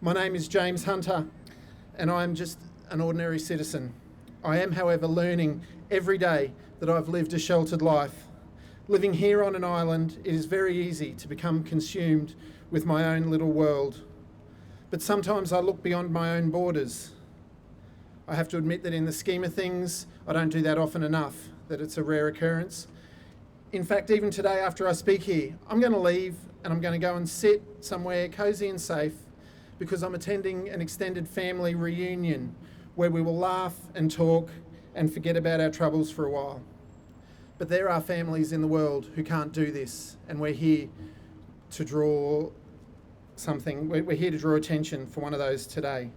My name is James Hunter, and I am just an ordinary citizen. I am, however, learning every day that I've lived a sheltered life. Living here on an island, it is very easy to become consumed with my own little world. But sometimes I look beyond my own borders. I have to admit that in the scheme of things, I don't do that often enough, that it's a rare occurrence. In fact, even today after I speak here, I'm going to leave and I'm going to go and sit somewhere cosy and safe because I'm attending an extended family reunion where we will laugh and talk and forget about our troubles for a while. But there are families in the world who can't do this, and we're here to draw we're here to draw attention for one of those today.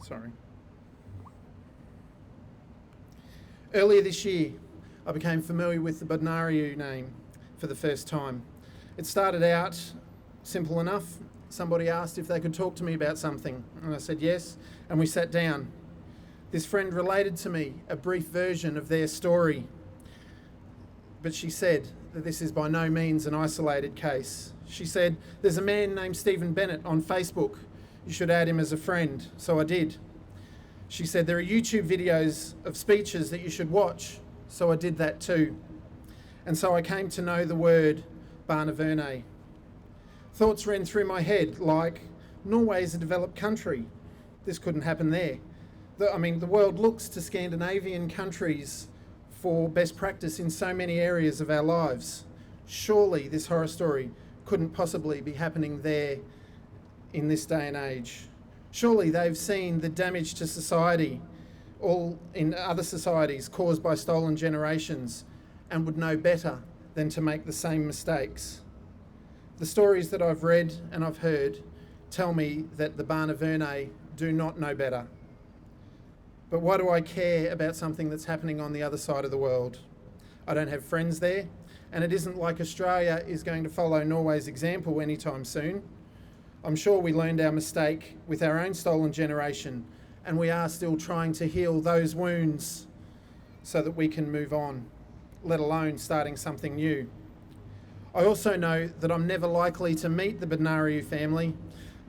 Sorry. Earlier this year, I became familiar with the Bodnariu name for the first time. It started out simple enough. Somebody asked if they could talk to me about something, and I said yes, and we sat down. This friend related to me a brief version of their story, but she said that this is by no means an isolated case. She said, "There's a man named Stephen Bennett on Facebook. You should add him as a friend." So I did. She said, "There are YouTube videos of speeches that you should watch." So I did that too. And so I came to know the word Barnevernet. Thoughts ran through my head like, Norway is a developed country. This couldn't happen there. The world looks to Scandinavian countries for best practice in so many areas of our lives. Surely this horror story couldn't possibly be happening there in this day and age. Surely they've seen the damage to society, all in other societies, caused by stolen generations, and would know better than to make the same mistakes. The stories that I've read and I've heard tell me that the Barnevernet do not know better. But why do I care about something that's happening on the other side of the world? I don't have friends there, and it isn't like Australia is going to follow Norway's example anytime soon. I'm sure we learned our mistake with our own stolen generation, and we are still trying to heal those wounds so that we can move on, let alone starting something new. I also know that I'm never likely to meet the Bodnariu family.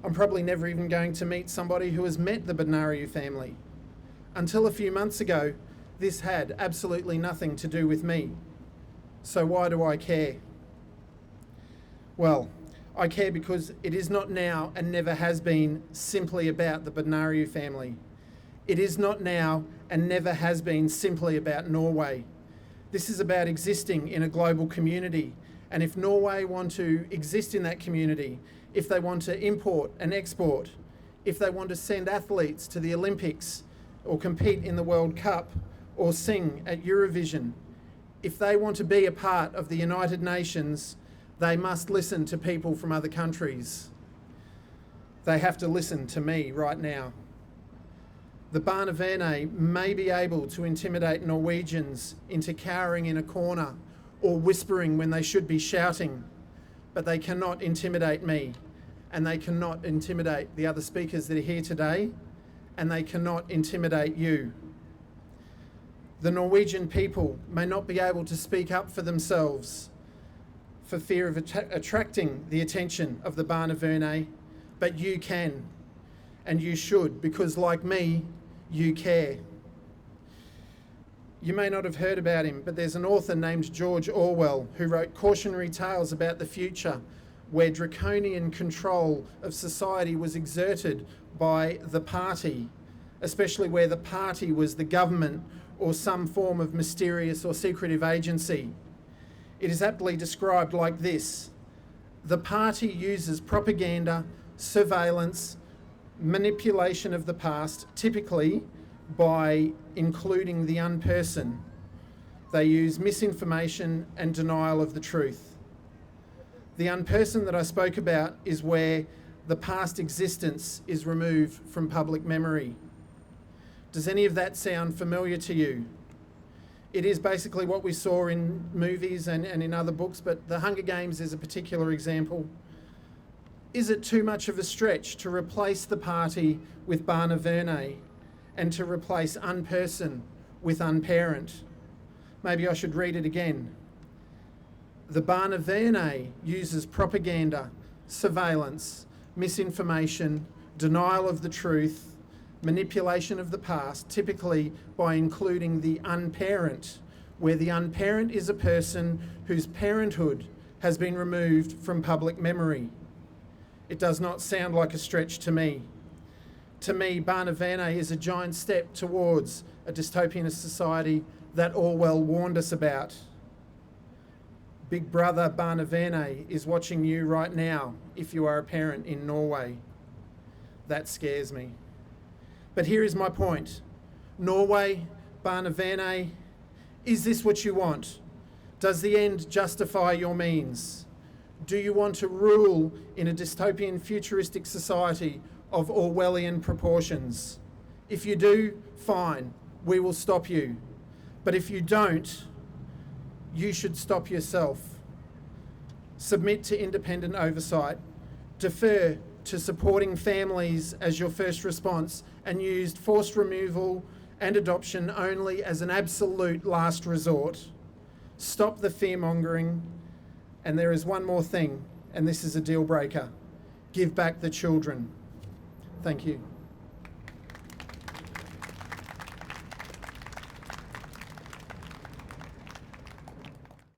I'm probably never even going to meet somebody who has met the Bodnariu family. Until a few months ago, this had absolutely nothing to do with me. So why do I care? Well, I care because it is not now and never has been simply about the Bodnariu family. It is not now and never has been simply about Norway. This is about existing in a global community. And if Norway want to exist in that community, if they want to import and export, if they want to send athletes to the Olympics or compete in the World Cup or sing at Eurovision, if they want to be a part of the United Nations, they must listen to people from other countries. They have to listen to me right now. The Barnevernet may be able to intimidate Norwegians into cowering in a corner or whispering when they should be shouting, but they cannot intimidate me, and they cannot intimidate the other speakers that are here today, and they cannot intimidate you. The Norwegian people may not be able to speak up for themselves for fear of attracting the attention of the Barnevernet, but you can, and you should, because like me, you care. You may not have heard about him, but there's an author named George Orwell who wrote cautionary tales about the future where draconian control of society was exerted by the party, especially where the party was the government or some form of mysterious or secretive agency. It is aptly described like this: the party uses propaganda, surveillance, manipulation of the past, typically by including the unperson. They use misinformation and denial of the truth. The unperson that I spoke about is where the past existence is removed from public memory. Does any of that sound familiar to you? It is basically what we saw in movies and in other books, but The Hunger Games is a particular example. Is it too much of a stretch to replace the party with Barnevernet and to replace unperson with unparent? Maybe I should read it again. The Barnevernet uses propaganda, surveillance, misinformation, denial of the truth, manipulation of the past, typically by including the unparent, where the unparent is a person whose parenthood has been removed from public memory. It does not sound like a stretch to me. To me, Barnevernet is a giant step towards a dystopian society that Orwell warned us about. Big brother Barnevernet is watching you right now if you are a parent in Norway. That scares me. But here is my point. Norway, Barnevernet, is this what you want? Does the end justify your means? Do you want to rule in a dystopian futuristic society of Orwellian proportions? If you do, fine, we will stop you. But if you don't, you should stop yourself. Submit to independent oversight. Defer to supporting families as your first response and use forced removal and adoption only as an absolute last resort. Stop the fear-mongering. And there is one more thing, and this is a deal breaker. Give back the children. Thank you.